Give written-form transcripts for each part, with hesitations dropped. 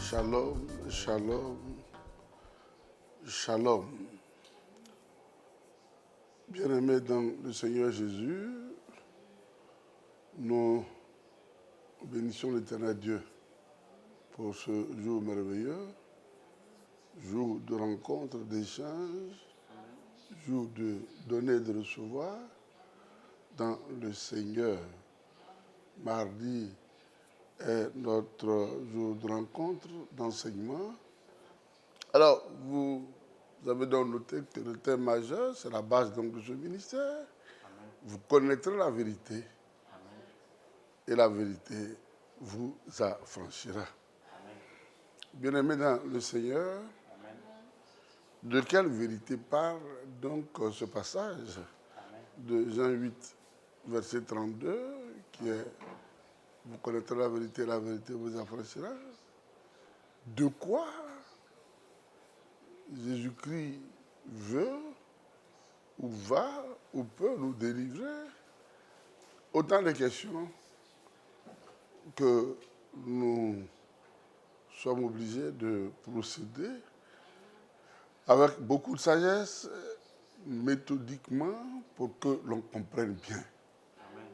Shalom, shalom, shalom. Bien-aimés dans le Seigneur Jésus, nous bénissons l'Éternel Dieu pour ce jour merveilleux, jour de rencontre, d'échange, jour de donner et de recevoir dans le Seigneur. Mardi est notre jour de rencontre, d'enseignement. Alors, vous avez donc noté que le thème majeur, c'est la base donc de ce ministère. Amen. Vous connaîtrez la vérité. Amen. Et la vérité vous affranchira. Bien-aimés dans le Seigneur, amen. De quelle vérité parle donc ce passage amen. De Jean 8, verset 32, qui est « Vous connaîtrez la vérité vous affranchira ». De quoi Jésus-Christ veut ou va ou peut nous délivrer? Autant de questions que nous sommes obligés de procéder avec beaucoup de sagesse, méthodiquement, pour que l'on comprenne bien. Amen.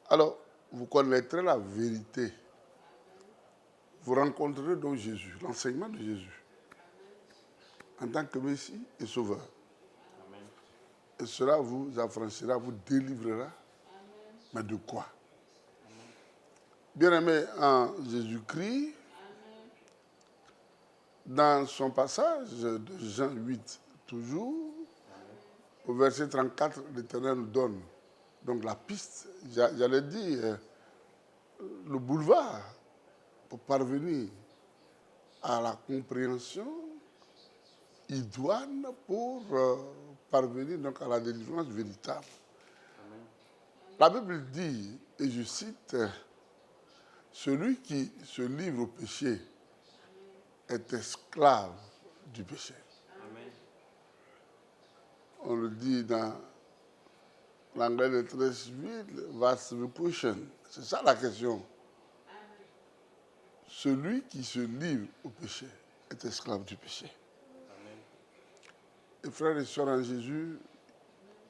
Alors, vous connaîtrez la vérité. Vous rencontrerez donc Jésus, l'enseignement de Jésus, en tant que Messie et Sauveur. Amen. Et cela vous affranchira, vous délivrera. Amen. Mais de quoi? Bien-aimé en Jésus-Christ, amen. Dans son passage de Jean 8, toujours, amen. Au verset 34, l'Éternel nous donne donc la piste, j'allais dire, le boulevard pour parvenir à la compréhension idoine pour parvenir donc à la délivrance véritable. Amen. La Bible dit, et je cite, « Celui qui se livre au péché est esclave du péché. » Amen. On le dit dans l'anglais de très civil, « What's the question ?» C'est ça la question. Amen. Celui qui se livre au péché est esclave du péché. Et frères et sœurs en Jésus,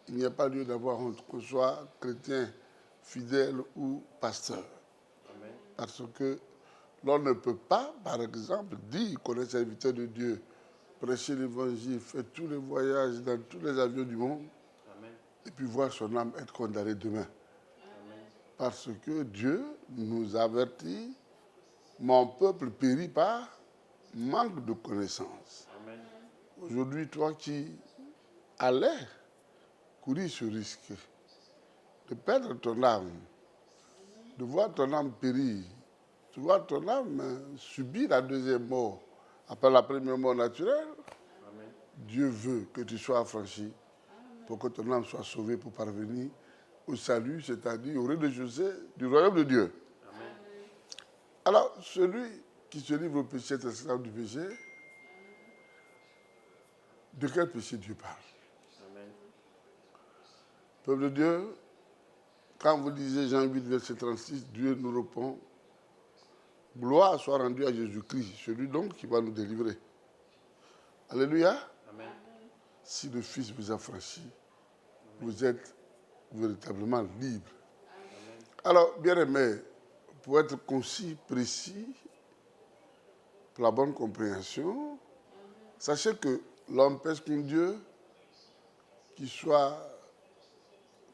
il n'y a pas lieu d'avoir honte, qu'on soit chrétien, fidèle ou pasteur. Amen. Parce que l'on ne peut pas, par exemple, dire qu'on est serviteur de Dieu, prêcher l'évangile, faire tous les voyages dans tous les avions du monde, amen. Et puis voir son âme être condamnée demain. Amen. Parce que Dieu nous avertit, mon peuple périt par manque de connaissance. Amen. Aujourd'hui, toi qui allais courir ce risque de perdre ton âme, de voir ton âme périr, de voir ton âme subir la deuxième mort après la première mort naturelle, amen. Dieu veut que tu sois affranchi pour que ton âme soit sauvée pour parvenir au salut, c'est-à-dire au rez-de-chaussée du royaume de Dieu. Amen. Alors, celui qui se livre au péché est esclave du péché. De quel péché Dieu parle? Amen. Peuple de Dieu, quand vous lisez Jean 8, verset 36, Dieu nous répond, gloire soit rendue à Jésus-Christ, celui donc qui va nous délivrer. Alléluia. Amen. Si le Fils vous a franchi, vous êtes véritablement libre. Amen. Alors, bien-aimés, pour être concis, précis, pour la bonne compréhension, amen. Sachez que l'homme pèse contre Dieu, qu'il soit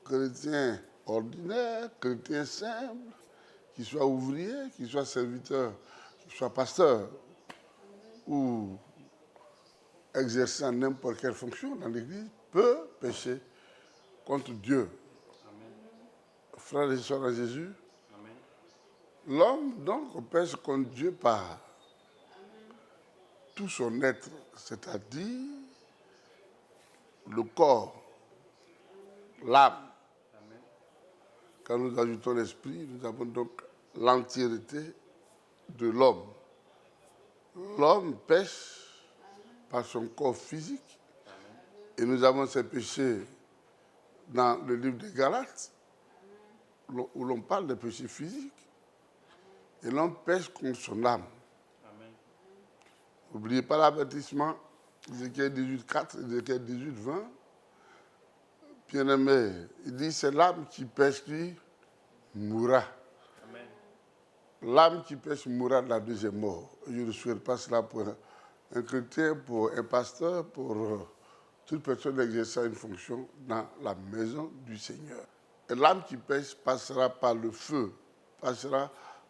chrétien ordinaire, chrétien simple, qu'il soit ouvrier, qu'il soit serviteur, qu'il soit pasteur, ou exerçant n'importe quelle fonction dans l'Église, peut pécher contre Dieu. Amen. Frères et sœurs en Jésus, amen. L'homme donc pêche contre Dieu par amen. Tout son être, c'est-à-dire le corps, l'âme. Quand nous ajoutons l'esprit, nous avons donc l'entièreté de l'homme. L'homme pêche par son corps physique. Et nous avons ces péchés dans le livre des Galates, où l'on parle des péchés physiques. Et l'homme pêche contre son âme. N'oubliez pas l'avertissement, Ézéchiel 18:4, Ézéchiel 18:20. Bien-aimé, il dit c'est l'âme qui pêche qui mourra. Amen. L'âme qui pêche mourra de la deuxième mort. Je ne souhaite pas cela pour un chrétien, pour un pasteur, pour toute personne exerçant une fonction dans la maison du Seigneur. Et l'âme qui pêche passera par le feu,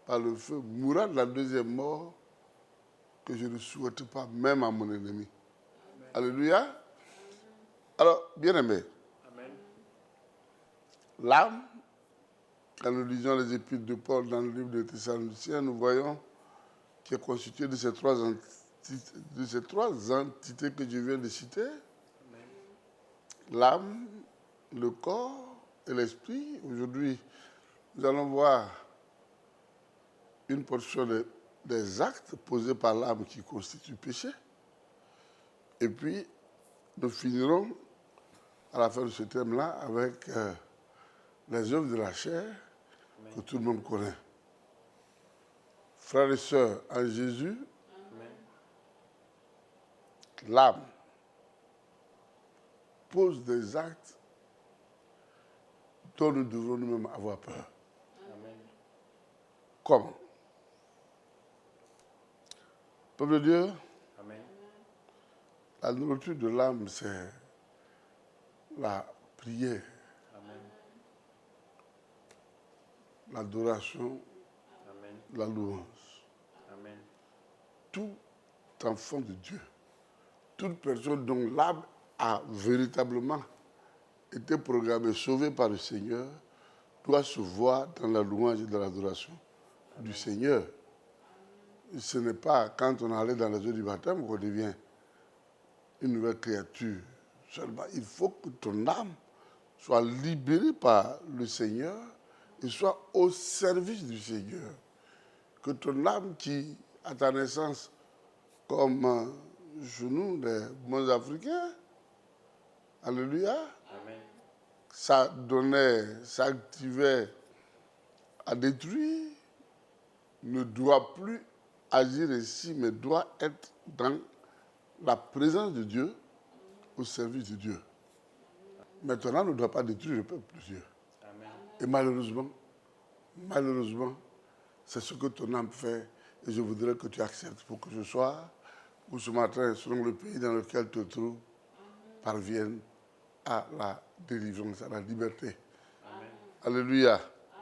mourra de la deuxième mort que je ne souhaite pas même à mon ennemi. Amen. Alléluia. Alors, bien-aimé, l'âme, quand nous lisons les épîtres de Paul dans le livre des Thessaloniciens, nous voyons qu'il est constitué de ces trois entités que je viens de citer. L'âme, le corps et l'esprit. Aujourd'hui, nous allons voir une portion des actes posés par l'âme qui constituent le péché. Et puis, nous finirons à la fin de ce thème-là avec les œuvres de la chair que tout le monde connaît. Frères et sœurs, en Jésus, l'âme pose des actes dont nous devons nous-mêmes avoir peur. Amen. Comment? Peuple de Dieu, amen. La nourriture de l'âme, c'est la prière, amen. L'adoration, amen. La louange. Amen. Tout enfant de Dieu, toute personne dont l'âme a véritablement été programmée, sauvée par le Seigneur, doit se voir dans la louange et dans l'adoration du Seigneur. Ce n'est pas quand on allait dans les eaux du baptême qu'on devient une nouvelle créature. Seulement, il faut que ton âme soit libérée par le Seigneur et soit au service du Seigneur. Que ton âme qui, à ta naissance, comme chez nous, les bons Africains, alléluia, amen. Ça donnait, ça activait à détruire, ne doit plus agir ici, mais doit être dans la présence de Dieu, au service de Dieu. Maintenant, on ne doit pas détruire le peuple de Dieu. Amen. Et malheureusement, c'est ce que ton âme fait. Et je voudrais que tu acceptes pour que ce soir ou ce matin, selon le pays dans lequel tu te trouves, parvienne à la délivrance, à la liberté. Amen. Alléluia.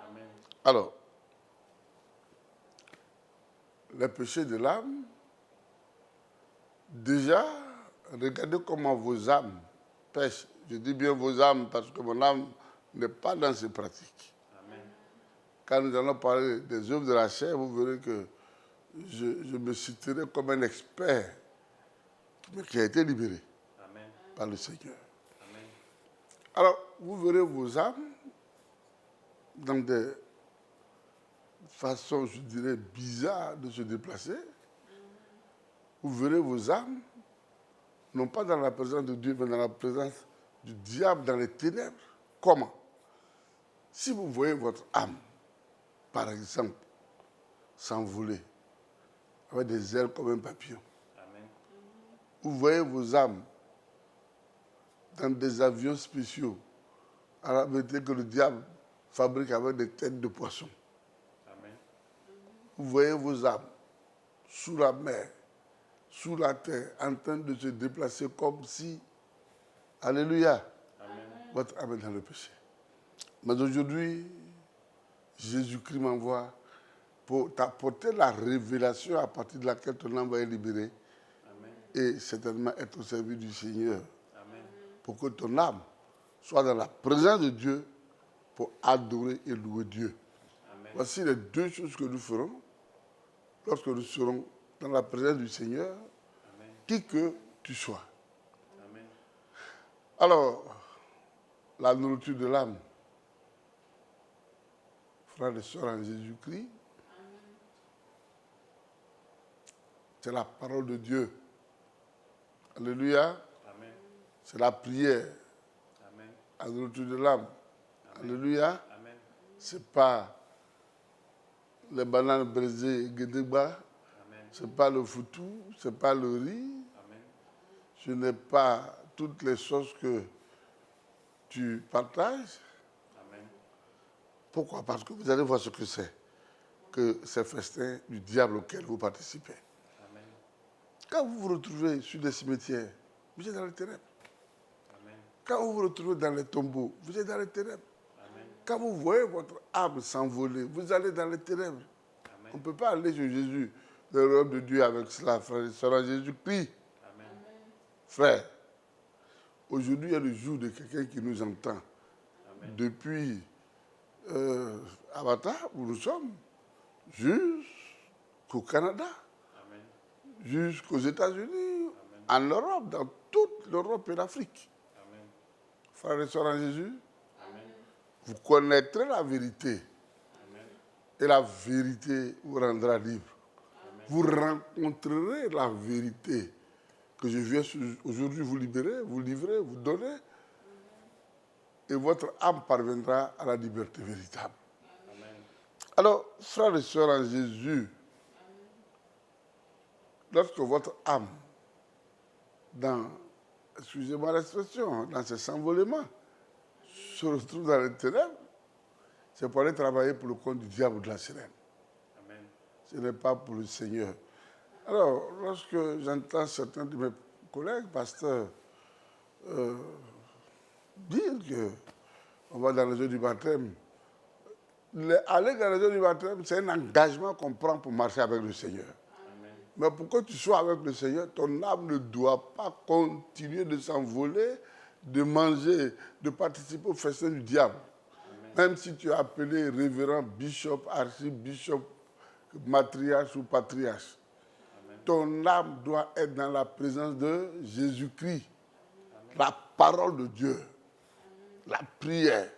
Amen. Alors, les péchés de l'âme, déjà, regardez comment vos âmes pêchent. Je dis bien vos âmes parce que mon âme n'est pas dans ces pratiques. Amen. Quand nous allons parler des œuvres de la chair, vous verrez que je me citerai comme un expert qui a été libéré. Amen. Par le Seigneur. Amen. Alors, vous verrez vos âmes dans des façons, je dirais, bizarres de se déplacer. Vous verrez vos âmes, non pas dans la présence de Dieu, mais dans la présence du diable, dans les ténèbres. Comment? Si vous voyez votre âme, par exemple, s'envoler, avec des ailes comme un papillon, amen. Vous voyez vos âmes dans des avions spéciaux, à la vérité que le diable fabrique avec des têtes de poissons. Amen. Vous voyez vos âmes sous la mer, sous la terre, en train de se déplacer comme si, alléluia, amen. Votre âme est dans le péché. Mais aujourd'hui, Jésus-Christ m'envoie pour t'apporter la révélation à partir de laquelle ton âme va être libérée. Amen. Et certainement être au service du Seigneur. Amen. Pour que ton âme soit dans la présence de Dieu pour adorer et louer Dieu. Amen. Voici les deux choses que nous ferons lorsque nous serons dans la présence du Seigneur, amen. Qui que tu sois. Amen. Alors, la nourriture de l'âme, frères et sœurs en Jésus-Christ, c'est la parole de Dieu. Alléluia. Amen. C'est la prière. Amen. À la nourriture de l'âme. Alléluia. Amen. C'est pas les bananes brisées et guédéba. C'est pas le foutou, c'est pas le riz. Amen. Ce n'est pas toutes les choses que tu partages. Amen. Pourquoi? Parce que vous allez voir ce que c'est, que ces festins du diable auquel vous participez. Amen. Quand vous vous retrouvez sur des cimetières, vous êtes dans les ténèbres. Amen. Quand vous vous retrouvez dans les tombeaux, vous êtes dans les ténèbres. Amen. Quand vous voyez votre âme s'envoler, vous allez dans les ténèbres. Amen. On ne peut pas aller sur Jésus, le royaume de Dieu avec cela, frère et sœurs. Jésus-Christ. Amen. Frère, aujourd'hui, il y a le jour de quelqu'un qui nous entend. Amen. Depuis Avatar, où nous sommes, jusqu'au Canada, Amen. jusqu'aux États-Unis, en Europe, dans toute l'Europe et l'Afrique. Amen. Frères et sœurs en Jésus, Amen. vous connaîtrez la vérité. Amen. Et la vérité vous rendra libre. Amen. Vous rencontrerez la vérité que je viens aujourd'hui vous libérer, vous livrer, vous donner. Et votre âme parviendra à la liberté véritable. Amen. Alors, frères et sœurs en Jésus, lorsque votre âme, excusez-moi l'expression, dans ses envolements, se retrouve dans les ténèbres, c'est pour aller travailler pour le compte du diable ou de la sirène. Amen. Ce n'est pas pour le Seigneur. Alors, lorsque j'entends certains de mes collègues, pasteurs, dire qu'on va dans les eaux du baptême, aller dans les eaux du baptême, c'est un engagement qu'on prend pour marcher avec le Seigneur. Amen. Mais pour que tu sois avec le Seigneur, ton âme ne doit pas continuer de s'envoler, de manger, de participer au festin du diable. Amen. Même si tu es appelé révérend, bishop, archibishop, matriarche ou patriarche. Amen. Ton âme doit être dans la présence de Jésus-Christ. Amen. La parole de Dieu. Amen. La prière.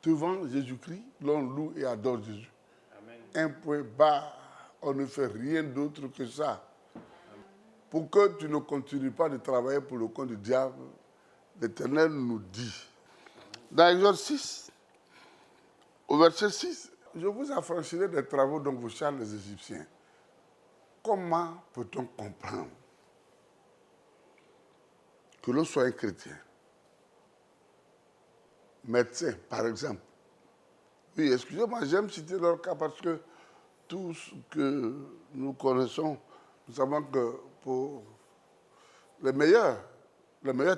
Devant Jésus-Christ, l'on loue et adore Jésus. Amen. Un point barre. On ne fait rien d'autre que ça. Amen. Pour que tu ne continues pas de travailler pour le compte du diable, l'Éternel nous dit, dans Exode 6, au verset 6, je vous affranchirai des travaux dont vous chargent les Égyptiens. Comment peut-on comprendre que l'on soit un chrétien, médecin, par exemple? Oui, excusez-moi, j'aime citer leur cas parce que tout ce que nous connaissons, nous savons que pour les meilleures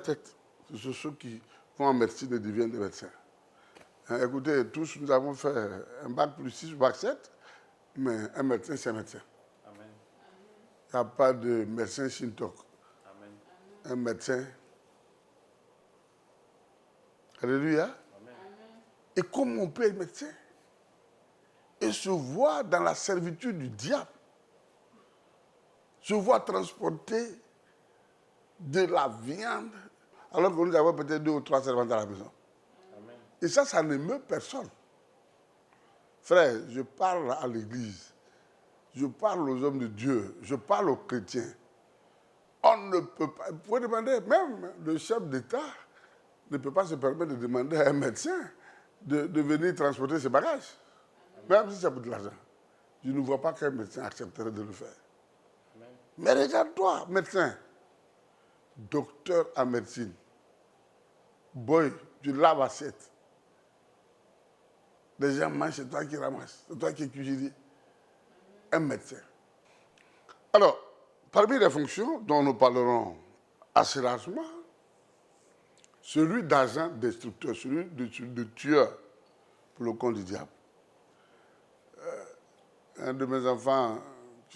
têtes, ce sont ceux qui vont en médecine et deviennent des médecins. Écoutez, tous nous avons fait un bac plus 6 ou bac 7, mais un médecin, c'est un médecin. Amen. Il n'y a pas de médecin Shintok. Amen. Un médecin. Alléluia. Amen. Et comment on peut être médecin et se voir dans la servitude du diable, se voir transporter de la viande, alors que nous avons peut-être 2 ou 3 servantes à la maison. Amen. Et ça n'émeut personne. Frère, je parle à l'Église, je parle aux hommes de Dieu, je parle aux chrétiens. On ne peut pas, vous pouvez demander, même le chef d'État ne peut pas se permettre de demander à un médecin de venir transporter ses bagages. Même si c'est pour de l'argent. Je ne vois pas qu'un médecin accepterait de le faire. Amen. Mais regarde-toi, médecin, docteur en médecine. Boy, tu laves assiette. Les gens mangent, c'est toi qui ramasses. C'est toi qui es cuisinier. Un médecin. Alors, parmi les fonctions dont nous parlerons assez largement, celui d'agent destructeur, celui de tueur pour le compte du diable. Un de mes enfants,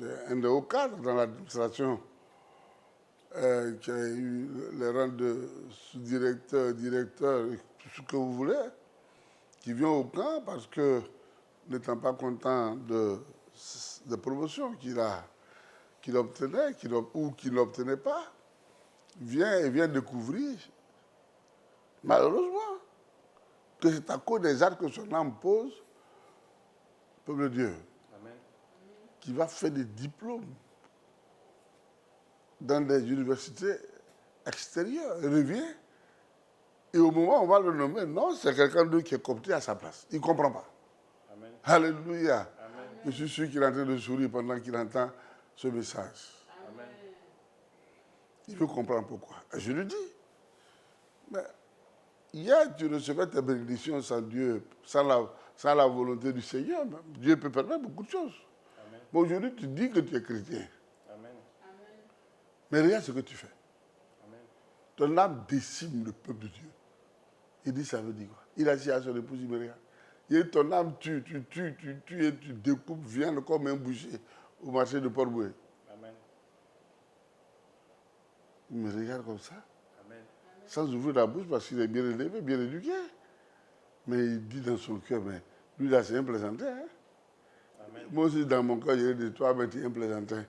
un des hauts cadres dans l'administration, qui a eu les rangs de sous-directeur, directeur, tout ce que vous voulez, qui vient au camp parce que, n'étant pas content de promotions qu'il obtenait ou qu'il n'obtenait pas, vient découvrir, malheureusement, que c'est à cause des actes que son âme pose, peuple de Dieu, Amen, qui va faire des diplômes dans des universités extérieures. Il revient. Et au moment où on va le nommer, non, c'est quelqu'un d'autre qui est coopté à sa place. Il ne comprend pas. Amen. Alléluia. Amen. Je suis sûr qu'il est en train de sourire pendant qu'il entend ce message. Amen. Il veut comprendre pourquoi. Et je lui dis, mais hier, tu recevais tes bénédictions sans Dieu, sans la volonté du Seigneur. Dieu peut permettre beaucoup de choses. Amen. Mais aujourd'hui, tu dis que tu es chrétien. Amen. Mais regarde ce que tu fais. Amen. Ton âme décime le peuple de Dieu. Il dit, ça veut dire quoi? Il a dit à son épouse, il me regarde. Il dit, ton âme tue et tu découpes viande comme un boucher au marché de Port-Boué. Amen. Il me regarde comme ça, Amen. sans ouvrir la bouche parce qu'il est bien élevé, bien éduqué. Mais il dit dans son cœur, mais lui là, c'est un plaisantin. Hein? Amen. Moi aussi, dans mon cœur, je dis, toi, mais tu es un plaisantin. Amen.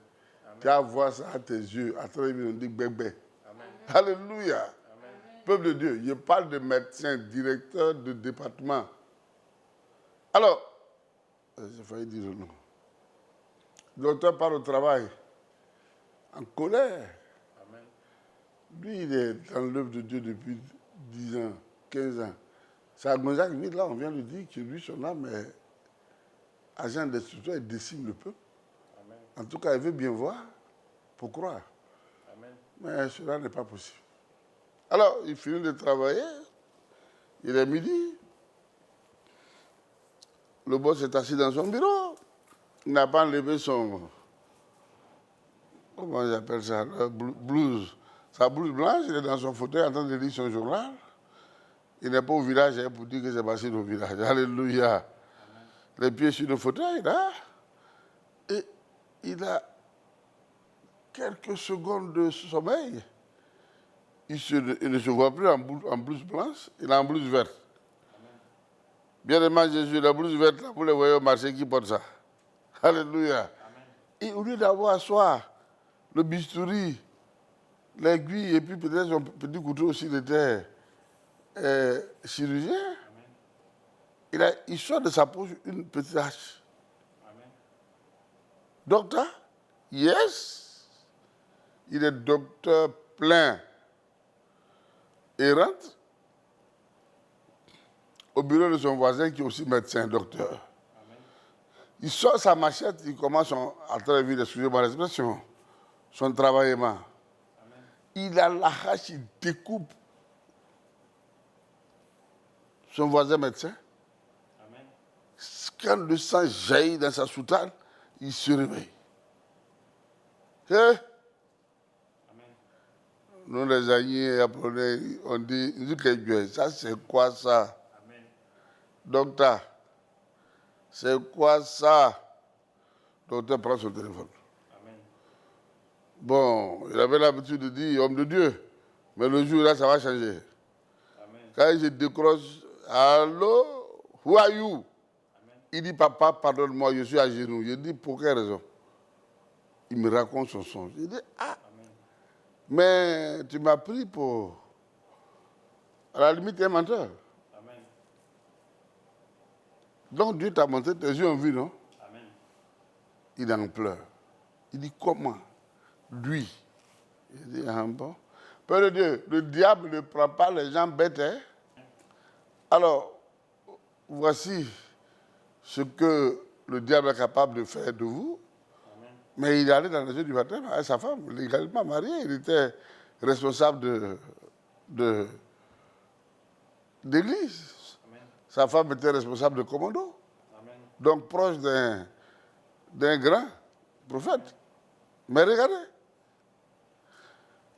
Tu vas voir ça à tes yeux, à travers on dit bébé. Amen. Alléluia. Amen. Peuple de Dieu, je parle de médecin, directeur de département. Alors, j'ai failli dire le nom. Le docteur part au travail, en colère. Amen. Lui, il est dans l'œuvre de Dieu depuis 10 ans, 15 ans. C'est à Gonzague, là, on vient de dire que lui, son âme est agent destructeur, il décime le peuple. Amen. En tout cas, il veut bien voir pour croire. Amen. Mais cela n'est pas possible. Alors, il finit de travailler. Il est midi. Le boss est assis dans son bureau. Il n'a pas enlevé son... Comment j'appelle ça? Blouse. Sa blouse blanche, il est dans son fauteuil en train de lire son journal. Il n'est pas au village pour dire que c'est passé au village. Alléluia. Amen. Les pieds sur le fauteuil, là. Et il a quelques secondes de sommeil. Il ne se voit plus en blouse blanche, il est en blouse verte. Bien aimé Jésus, la blouse verte, là, vous les voyez au marché qui porte ça. Alléluia. Amen. Et au lieu d'avoir à soi le bistouri, l'aiguille et puis peut-être son petit couteau s'il était chirurgien, Amen. il sort de sa poche une petite hache. Amen. Docteur? Yes. Il est docteur plein. Et rentre au bureau de son voisin qui est aussi médecin, docteur. Amen. Il sort sa machette, il commence à travers, excusez-moi l'expression, son travaillement. Amen. Il a la hache, il découpe son voisin médecin. Amen. Quand le sang jaillit dans sa soutane, il se réveille. Eh? Amen. Nous, les alliés appelés, on dit, ça c'est quoi ça? Amen. Docteur, c'est quoi ça? Docteur prend son téléphone. Amen. Bon, il avait l'habitude de dire homme de Dieu, mais le jour là, ça va changer. Amen. Quand il se décroche, allô, who are you? Amen. Il dit, papa, pardonne-moi, je suis à genoux. Je dis, pour quelle raison? Il me raconte son songe. Il dit, ah, Amen. mais tu m'as pris pour, à la limite, un menteur. Amen. Donc Dieu t'a montré, tes yeux ont vu, non? Amen. Il en pleure. Il dit, comment? Lui. Il dit, ah bon. Père de Dieu, le diable ne prend pas les gens bêtes. Hein? Alors, voici ce que le diable est capable de faire de vous. Amen. Mais il est allé dans les yeux du baptême avec sa femme, légalement marié. Il était responsable d'église. Amen. Sa femme était responsable de commando. Amen. Donc proche d'un grand prophète. Mais regardez.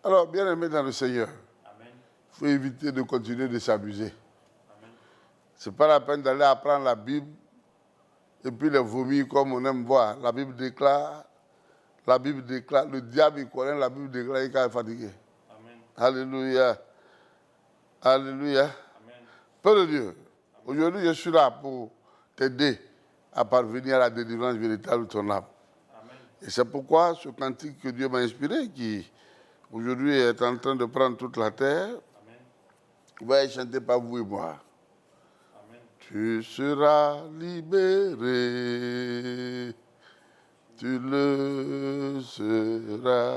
Alors, bien aimé dans le Seigneur, Amen. il faut éviter de continuer de s'amuser. Amen. Ce n'est pas la peine d'aller apprendre la Bible et puis les vomir comme on aime voir. La Bible déclare, le diable il connaît, la Bible déclare, il est fatigué. Amen. Alléluia. Alléluia. Amen. Père de Dieu, aujourd'hui je suis là pour t'aider à parvenir à la délivrance véritable de ton âme. Amen. Et c'est pourquoi ce cantique que Dieu m'a inspiré, qui aujourd'hui est en train de prendre toute la terre, Amen. va être chanté par vous et moi. Amen. Tu seras libéré. tu le seras.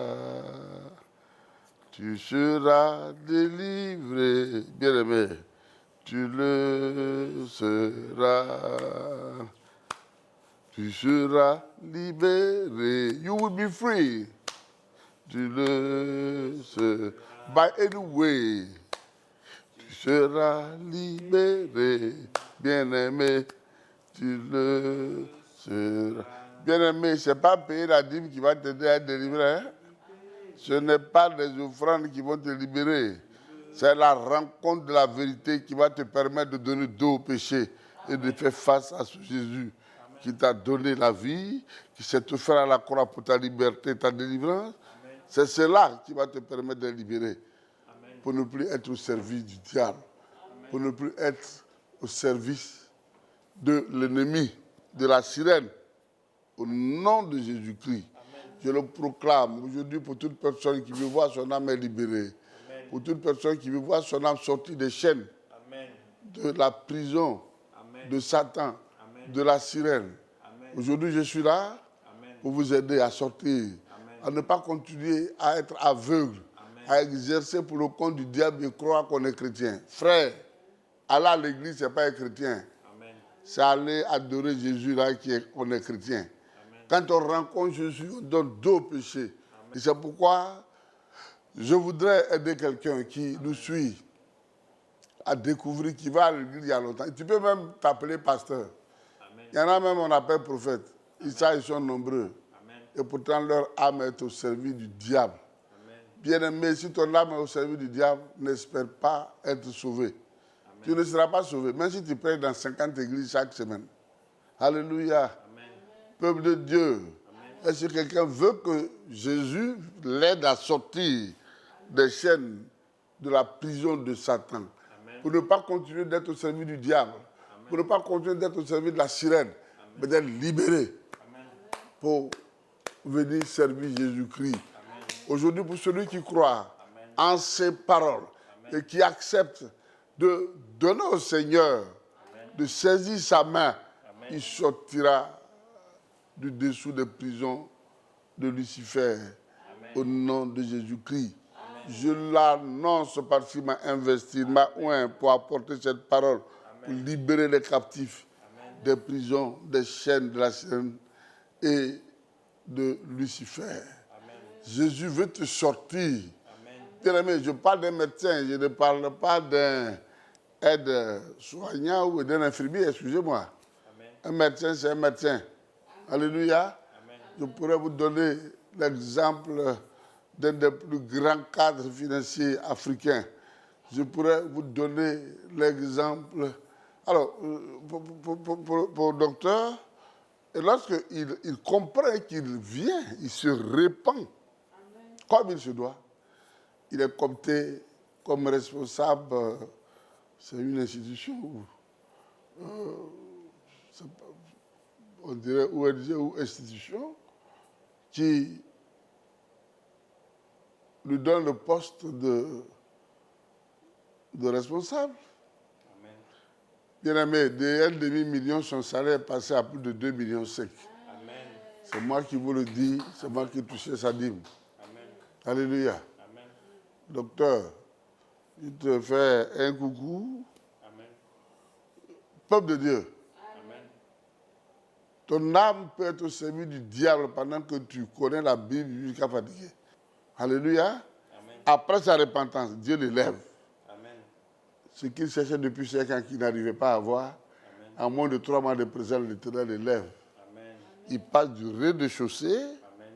Tu seras délivré, bien-aimé, tu le seras. Tu seras libéré. You will be free. Tu le seras. By any way. Tu seras libéré. Bien-aimé, tu le seras. Bien-aimé, ce n'est pas payer la dîme qui va t'aider à être délivré. Hein? Ce n'est pas les offrandes qui vont te libérer. C'est la rencontre de la vérité qui va te permettre de donner dos au péché et de faire face à ce Jésus qui t'a donné la vie, qui s'est offert à la croix pour ta liberté, ta délivrance. C'est cela qui va te permettre de libérer pour ne plus être au service du diable, pour ne plus être au service de l'ennemi, de la sirène. Au nom de Jésus-Christ, je le proclame aujourd'hui pour toute personne qui veut voir son âme libérée, pour toute personne qui veut voir son âme sortie des chaînes, de la prison, de Satan, de la sirène. Aujourd'hui, je suis là pour vous aider à sortir, à ne pas continuer à être aveugle, à exercer pour le compte du diable et croire qu'on est chrétien. Frère, aller à l'église, ce n'est pas être chrétien. C'est aller adorer Jésus là qu'on est chrétien. Quand on rencontre Jésus, on donne dos au péché. Et c'est pourquoi je voudrais aider quelqu'un qui nous suit à découvrir, qui va à l'église il y a longtemps. Et tu peux même t'appeler pasteur. Amen. Il y en a même, on appelle prophète. Ils sont nombreux. Amen. Et pourtant, leur âme est au service du diable. Bien-aimé, si ton âme est au service du diable, n'espère pas être sauvé. Amen. Tu ne seras pas sauvé, même si tu prêches dans 50 églises chaque semaine. Alléluia. Amen. Peuple de Dieu, est-ce que quelqu'un veut que Jésus l'aide à sortir des chaînes de la prison de Satan? Amen. Pour ne pas continuer d'être au service du diable, amen, pour ne pas continuer d'être au service de la sirène, amen, mais d'être libéré, amen, pour venir servir Jésus-Christ. Aujourd'hui, pour celui qui croit, amen, en ses paroles, amen, et qui accepte de donner au Seigneur, amen, de saisir sa main, amen, il sortira du dessous des prisons de Lucifer. Amen. Au nom de Jésus-Christ. Amen. Je l'annonce parce qu'il m'a investi, m'a oint pour apporter cette parole, amen, pour libérer les captifs, amen, des prisons, des chaînes de la chaîne et de Lucifer. Amen. Jésus veut te sortir. Bien-aimé, je parle d'un médecin, je ne parle pas d'un aide-soignant ou d'un infirmier, excusez-moi. Amen. Un médecin, c'est un médecin. Alléluia. Amen. Je pourrais vous donner l'exemple d'un des plus grands cadres financiers africains. Je pourrais vous donner l'exemple. Alors, pour le docteur, et lorsqu'il comprend qu'il vient, il se répand, amen, comme il se doit. Il est compté comme responsable, c'est une institution on dirait ONG ou institution, qui lui donne le poste de responsable. Amen. Bien-aimé, de 1,5 million, son salaire est passé à plus de 2,5 millions. Amen. C'est moi qui vous le dis, c'est moi qui touchais sa dîme. Amen. Alléluia. Amen. Docteur, il te fait un coucou. Amen. Peuple de Dieu. Ton âme peut être au service du diable pendant que tu connais la Bible jusqu'à fatiguer. Alléluia. Amen. Après sa repentance, Dieu l'élève. Amen. Ce qu'il cherchait depuis 5 ans qu'il n'arrivait pas à avoir, amen, en moins de 3 mois de présence, l'Éternel l'élève. Amen. Il passe du rez-de-chaussée, amen,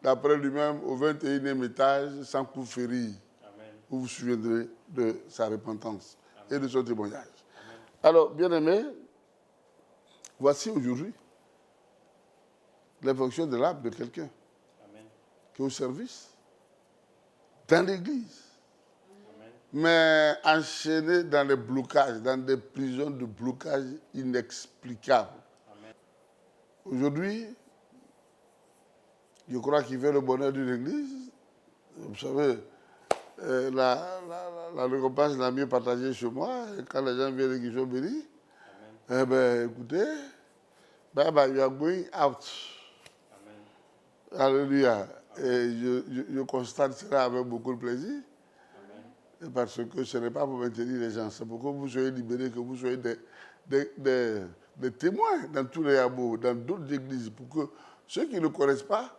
d'après lui-même, au 21e étage, sans coup férir. Vous vous souviendrez de sa repentance, amen, et de son témoignage. Amen. Alors, bien-aimés, voici aujourd'hui les fonctions de l'âme de quelqu'un qui est au service dans l'église, amen, mais enchaîné dans les blocages, dans des prisons de blocage inexplicables. Amen. Aujourd'hui, je crois qu'il fait le bonheur d'une église. Vous savez, la récompense la mieux partagée chez moi, quand les gens viennent et qu'ils sont bénis, eh bien, écoutez, Bye bye, you are going out. Amen. Alléluia. Et je constate cela avec beaucoup de plaisir. Amen. Parce que ce n'est pas pour maintenir les gens, c'est pour que vous soyez libérés, que vous soyez des témoins dans tous les hameaux, dans d'autres églises, pour que ceux qui ne connaissent pas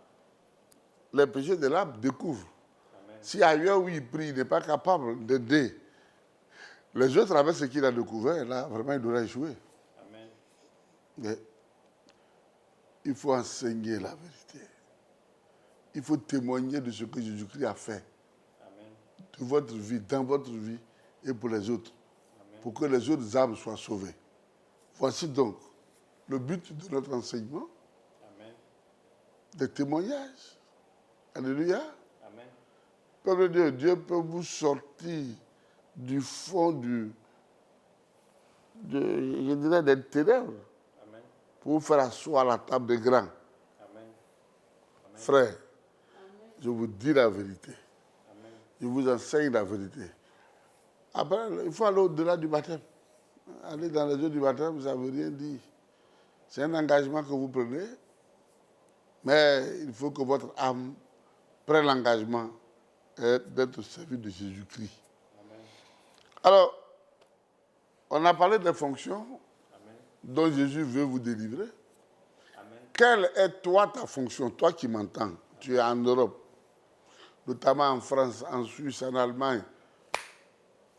les péchés de l'âme découvrent. Amen. Si ailleurs où il prie, il n'est pas capable d'aider les autres avec ce qu'il a découvert, là, vraiment, il doit échouer. Amen. Mais il faut enseigner la vérité. Il faut témoigner de ce que Jésus-Christ a fait Amen. de votre vie, dans votre vie et pour les autres, Amen. pour que les autres âmes soient sauvées. Voici donc le but de notre enseignement, Amen. des témoignages. Alléluia. Amen. Peuple de Dieu, Dieu peut vous sortir du fond je dirais des ténèbres Amen. pour vous faire asseoir à la table des grands. Amen. Frères, je vous dis la vérité. Amen. Je vous enseigne la vérité. Après, il faut aller au-delà du baptême. Aller dans les eaux du baptême, ça ne veut rien dire. C'est un engagement que vous prenez, mais il faut que votre âme prenne l'engagement d'être servi de Jésus-Christ. Amen. Alors, on a parlé des fonctions Amen. dont Jésus veut vous délivrer. Amen. Quelle est toi ta fonction, toi qui m'entends? Tu es en Europe, notamment en France, en Suisse, en Allemagne,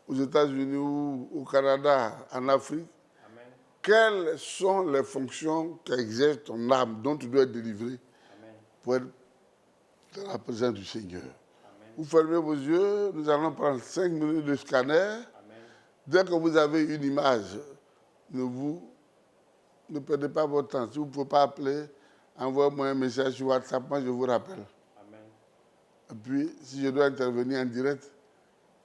aux États-Unis ou au Canada, en Afrique. Amen. Quelles sont les fonctions qu'exerce ton âme dont tu dois être délivré Amen. pour être dans la présence du Seigneur? Amen. Vous fermez vos yeux, nous allons prendre 5 minutes de scanner. Amen. Dès que vous avez une image, ne perdez pas votre temps. Si vous ne pouvez pas appeler, envoyez-moi un message sur WhatsApp, moi je vous rappelle. Amen. Et puis, si je dois intervenir en direct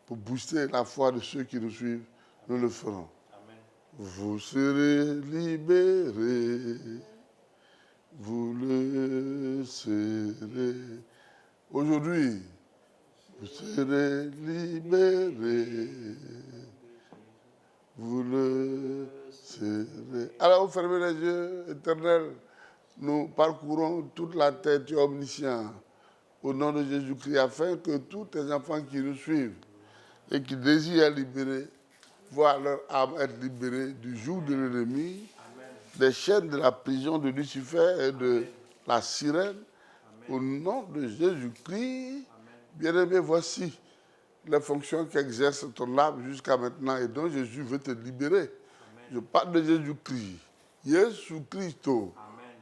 pour booster la foi de ceux qui nous suivent, nous le ferons. Amen. Vous serez libérés, vous le serez. Aujourd'hui, vous serez libérés, vous le serez. Alors, vous fermez les yeux, Éternel, nous parcourons toute la terre, tu es omniscient, au nom de Jésus-Christ, afin que tous tes enfants qui nous suivent et qui désirent être libérés, voient leur âme être libérée du joug de l'ennemi, des chaînes de la prison de Lucifer et de la sirène. Au nom de Jésus-Christ, bien-aimé, voici les fonctions qu'exerce ton âme jusqu'à maintenant et dont Jésus veut te libérer. Je parle de Jésus-Christ. Jésus-Christ.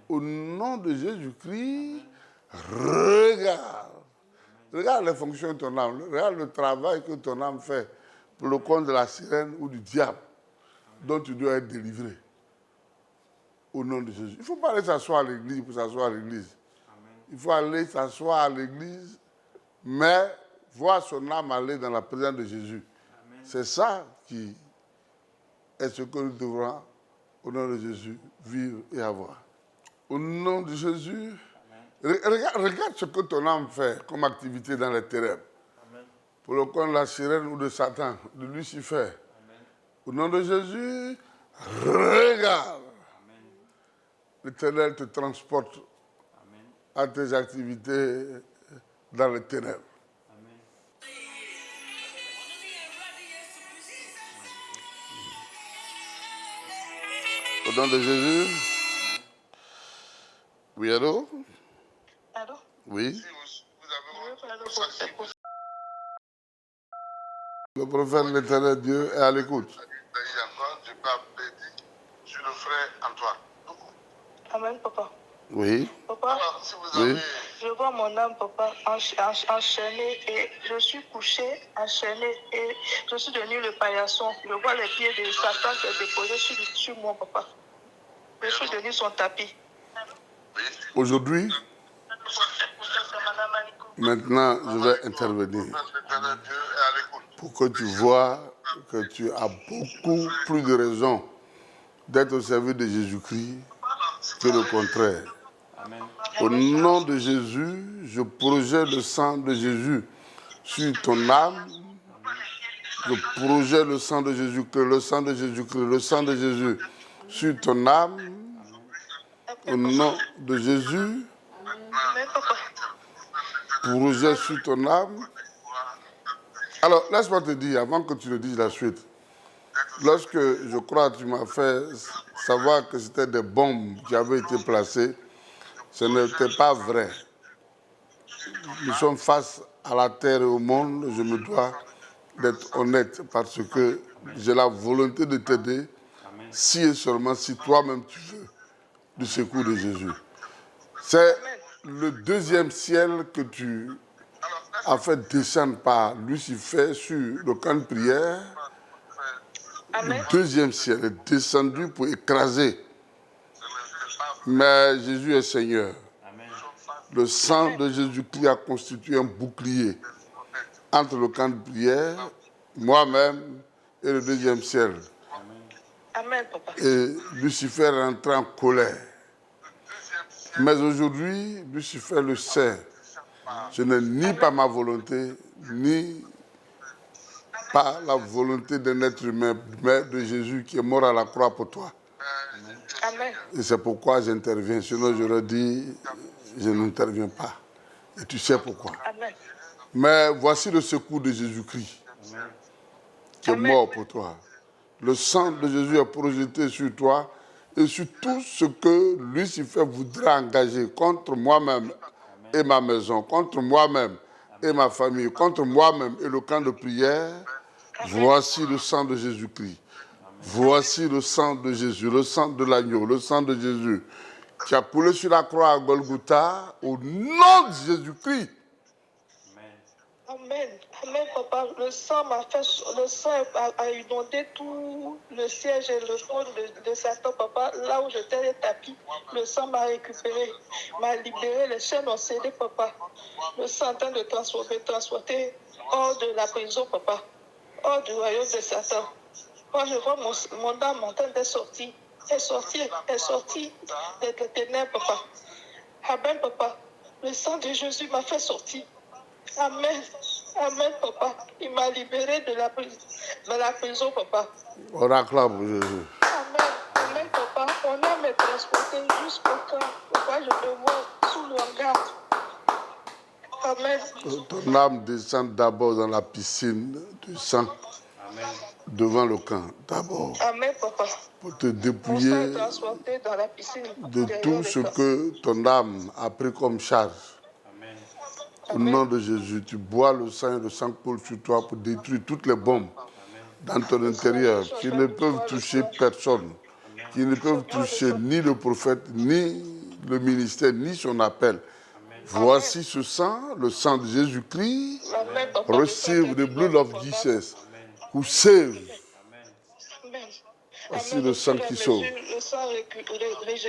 Au nom de Jésus-Christ, regarde. Regarde les fonctions de ton âme. Regarde le travail que ton âme fait pour le compte de la sirène ou du diable dont tu dois être délivré. Au nom de Jésus. Il ne faut pas aller s'asseoir à l'église pour s'asseoir à l'église. Il faut aller s'asseoir à l'église, mais voir son âme aller dans la présence de Jésus. C'est ça qui est ce que nous devrons, au nom de Jésus, vivre et avoir. Au nom de Jésus, regarde ce que ton âme fait comme activité dans les ténèbres. Amen. Pour le compte de la sirène ou de Satan, de Lucifer. Amen. Au nom de Jésus, regarde. Amen. L'Éternel te transporte Amen. à tes activités dans les ténèbres. Amen. Au nom de Jésus. Oui, allô? Allô? Oui. Allô? Le prophète de l'Éternel Dieu est à l'écoute. Je le ferai Antoine. Amen, papa. Oui. Papa, Alors, si vous Oui. avez... je vois mon âme, papa, enchaînée et je suis couchée, enchaînée et je suis devenue le paillasson. Je vois les pieds de Satan qui est déposé sur moi, papa. Je suis devenue son tapis. Aujourd'hui, maintenant, je vais intervenir L'Éternel Dieu est à l'écoute. pour que tu vois que tu as beaucoup plus de raisons d'être au service de Jésus-Christ que le contraire. Amen. Au nom de Jésus, je projette le sang de Jésus sur ton âme. Je projette le sang de Jésus-Christ, le sang de Jésus-Christ, le sang de Jésus sur ton âme. Au nom de Jésus, Amen, papa. pour rejet sur ton âme. Alors, laisse-moi te dire, avant que tu ne dises la suite, lorsque je crois que tu m'as fait savoir que c'était des bombes qui avaient été placées, ce n'était pas vrai. Nous sommes face à la terre et au monde, je me dois d'être honnête parce que j'ai la volonté de t'aider si et seulement si toi-même tu veux du secours de Jésus. C'est le deuxième ciel que tu as fait descendre par Lucifer sur le camp de prière. Amen. Le deuxième ciel est descendu pour écraser. Mais Jésus est Seigneur. Le sang de Jésus-Christ a constitué un bouclier entre le camp de prière, moi-même et le deuxième ciel. Amen, papa. Et Lucifer est entré en colère. Mais aujourd'hui, Lucifer le sait. Ce n'est ni par ma volonté, ni par la volonté d'un être humain, mais de Jésus qui est mort à la croix pour toi. Amen. Et c'est pourquoi j'interviens. Sinon, j'aurais dit, je n'interviens pas. Et tu sais pourquoi. Amen. Mais voici le secours de Jésus-Christ, qui est Amen. mort pour toi. Le sang de Jésus est projeté sur toi et sur tout ce que Lucifer voudra engager contre moi-même et ma maison, contre moi-même et ma famille, contre moi-même et le camp de prière. Voici le sang de Jésus-Christ. Voici le sang de Jésus, le sang de l'agneau, le sang de Jésus qui a coulé sur la croix à Golgotha au nom de Jésus-Christ. Amen. Amen, papa. Le sang a inondé tout le siège et le trône de Satan, papa. Là où j'étais tapis, le sang m'a récupéré, m'a libéré. Les chaînes ont cédé, papa. Le sang est en train de transporter hors de la prison, papa. Hors du royaume de Satan. Quand je vois mon âme en train d'être sortie, est sortie des ténèbres, papa. Amen, papa. Le sang de Jésus m'a fait sortir. Amen. Amen, papa. Il m'a libéré de la prison, papa. On acclame pour Jésus. Amen. Amen, papa. Mon âme est transportée jusqu'au camp. Papa, je me vois sous le hangar. Amen. Ton âme descend d'abord dans la piscine du sang. Devant le camp, d'abord. Amen, papa. Pour te Mon sang dépouiller est transporté dans la piscine. de derrière tout le ce camp. que ton âme a pris comme charge. Au Amen. nom de Jésus, tu bois le sang et le sang coule sur toi pour détruire toutes les bombes dans ton intérieur qui ne peuvent toucher personne, qui ne peuvent toucher ni le prophète, ni le ministère, ni son appel. Voici ce sang, le sang de Jésus-Christ. Amen, papa. Receive the blood of Jesus who saves. Amen. Voici Amen. le Au sang fur et à qui mesure, sauve. le sang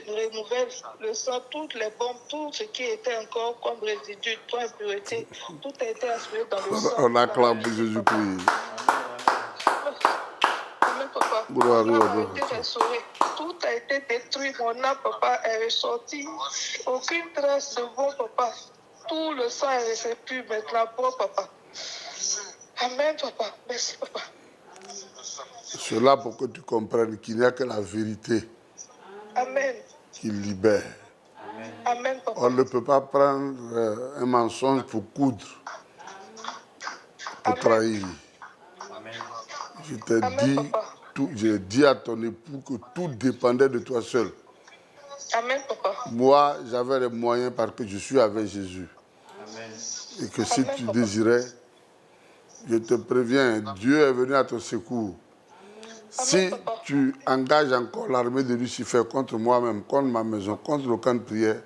renouvelle le sang, toutes les bombes, tout ce qui était encore comme résidu, comme impureté, tout a été aspiré dans le sang. On acclame Jésus-Christ. Amen, papa. Gloire Mon âme à Dieu. a été restaurée. Tout a été détruit. Mon âme, papa, est ressortie. Aucune trace de bon, papa. Tout le sang est réceptu maintenant, bon, papa. Amen, papa. Merci, papa. Cela pour que tu comprennes qu'il n'y a que la vérité Amen. qui libère. Amen, papa. On ne peut pas prendre un mensonge pour coudre, pour Amen. trahir. Je t'ai Amen, dit, papa. j'ai dit à ton époux que tout dépendait de toi seul. Amen, papa. Moi, j'avais les moyens parce que je suis avec Jésus. Et que si Amen, tu papa. désirais, je te préviens, Dieu est venu à ton secours. Si papa. tu engages encore l'armée de Lucifer contre moi-même, contre ma maison, contre le camp de prière,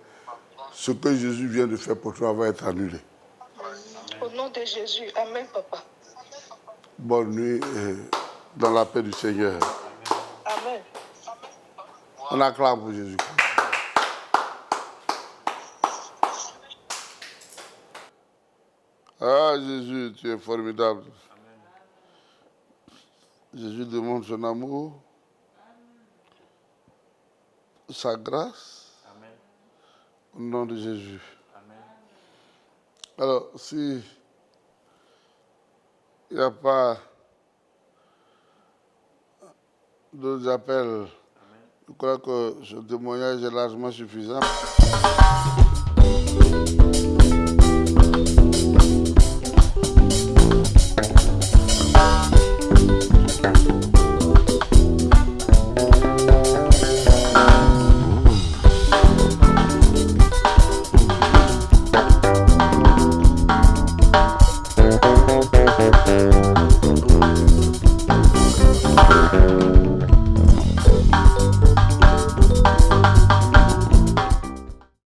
ce que Jésus vient de faire pour toi va être annulé. Au nom de Jésus. Amen, papa. Bonne nuit et dans la paix du Seigneur. Amen. On acclame pour Jésus. Ah Jésus, tu es formidable. Jésus demande son amour, sa grâce, au nom de Jésus. Alors, si il n'y a pas d'autres appels, Je crois que ce témoignage est largement suffisant.